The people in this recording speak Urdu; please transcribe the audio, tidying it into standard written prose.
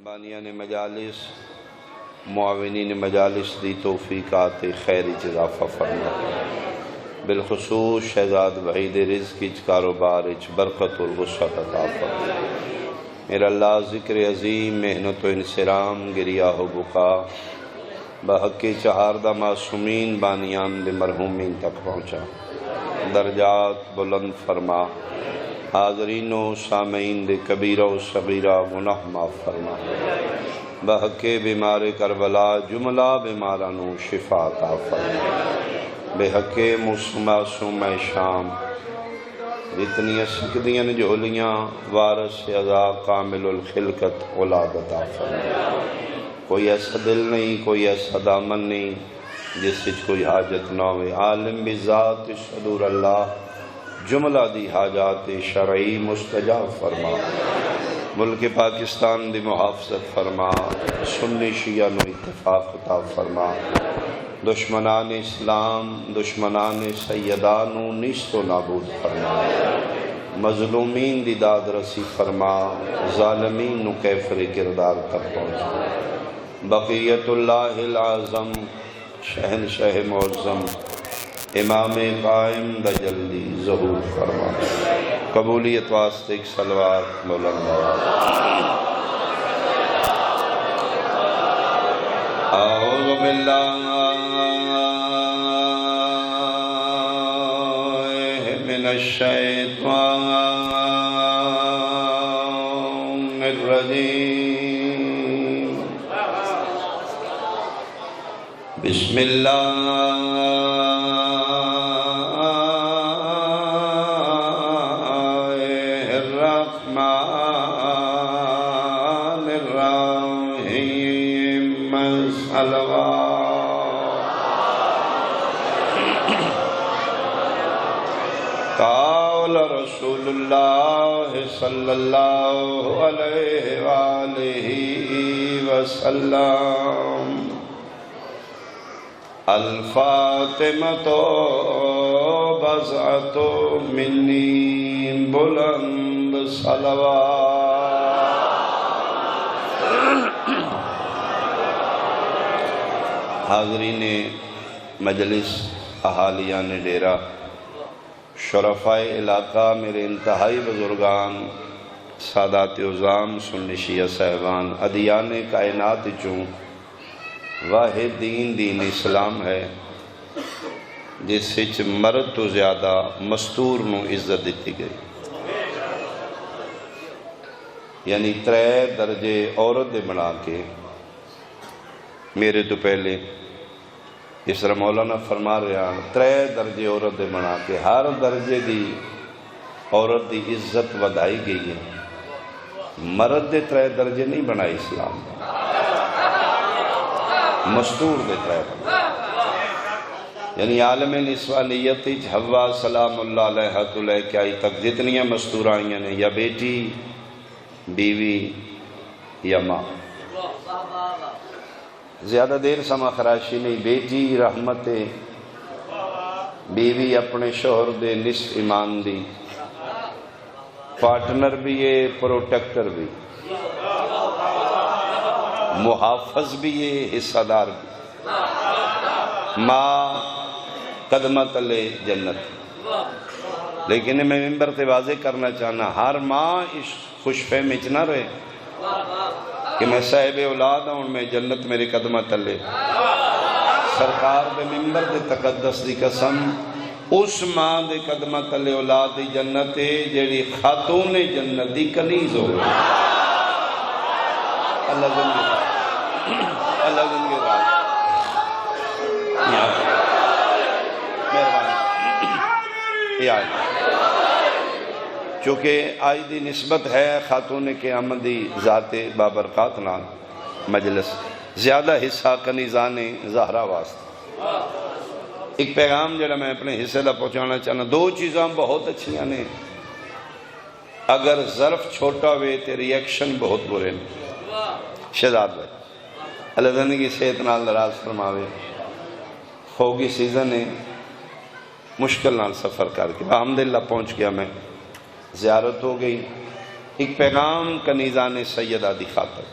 بانیان مجالس معاونین مجالس دی توفیقات خیر اضافہ فرما، بالخصوص شہزاد وحید رزق کی کاروبار برکت اور وسعت عطا فرما۔ میرا اللہ ذکر عظیم محنت و انصرام گریہ و بکا بحق چہاردہ معصومین بانیان دے مرحومین تک پہنچا، درجات بلند فرما، حاضرین و سامعین دے کبیرہ و صغیرہ گناہ معاف فرما، بحق بیمار کربلا جملہ بیمارانو شفا عطا فرما، بحق معصوم شام جتنی سکدیاں جھولیاں وارث عزا کامل الخلقت اولاد عطا فرما۔ کوئی ایسا دل نہیں، کوئی ایسا دامن نہیں جس وچ کوئی حاجت نہ ہوئے، عالم بذات صدور اللہ جملہ دی حاجات شرعی مستجاب فرما، ملک پاکستان دی محافظت فرما، سنی شیعہ نو اتفاق عطا فرما، دشمنان اسلام دشمنان سیدانو نیست و نابود فرما، مظلومین دی داد رسی فرما، ظالمین نو کیفر کردار تک پہنچا، بقیت اللہ العظم شہنشاہ معظم امام قائم دا جلدی ظہور فرما۔ قبولیت واسطے ایک صلوات بلند اعوذ باللہ من الشیطان الرجیم، بسم اللہ الرحمن الرحیم، قال رسول اللہ صلی اللہ علیہ وآلہ وسلم، الفاطمۃ بضعۃ منی، بلند صلوات۔ حاضرین مجلس، اہالیان ڈیرہ، شرفائے علاقہ، میرے انتہائی بزرگان، سادات عظام، سنی شیعہ صاحبان، ادیان کائنات چوں واحد دین اسلام ہے جس وچ مرد تو زیادہ مستور نو عزت دیتی گئی، یعنی 3 درجے عورت دے بنا کے میرے تو پہلے اس طرح مولانا فرما رہا 3 درجے عورت دے بنا کے ہر درجے دی عورت دی عزت ودائی گئی ہے، مرد دے 3 درجے نہیں بنائی اسلام مستور دے 3 درجے، یعنی عالم نسوانیت حوا سلام اللہ علیہ تو لے کے آئی تک جتنی مستور آئیاں نے، یا بیٹی، بیوی یا ماں، زیادہ دیر سما خراشی نہیں، بیٹی رحمت، بیوی اپنے شوہر دے نصف ایمان دی، پارٹنر بھی ہے، پروٹیکٹر بھی، محافظ بھی ہے، حصہ دار بھی، ماں قدمہ تلے جنت۔ لیکن میں ممبر تے واضح کرنا چاہنا، ہر ماں اس خوش فہمی چ نہ رہے کہ میں صاحب اولاد ہوں، میں جنت میرے قدمہ تلے۔ سرکار دے ممبر دے تقدس دی قسم، اس ماں دے قدمہ تلے اولاد دی جنت ہے جیڑی خاتون جنت دی کنیز ہو گئی۔ اللہ زندگی اللہ زندگی راز یہ آئی، چونکہ آئی دی نسبت ہے خاتون قیامت دی ذات بابرکات نال مجلس، زیادہ حصہ کنیزان زہرا واسطہ۔ ایک پیغام جڑا میں اپنے حصے دا پہنچانا چاہنا، 2 چیزاں بہت اچھیاں نے، اگر ظرف چھوٹا ہوئے تے ریئیکشن بہت برے نے۔ شہزاد بھائی اللہ زندگی صحت نال دراز فرماوے، خوگی سیزن ہے، مشکل نال سفر کر کے الحمدللہ پہنچ گیا، میں زیارت ہو گئی۔ ایک پیغام کنیزان سیدہ دی خاطر،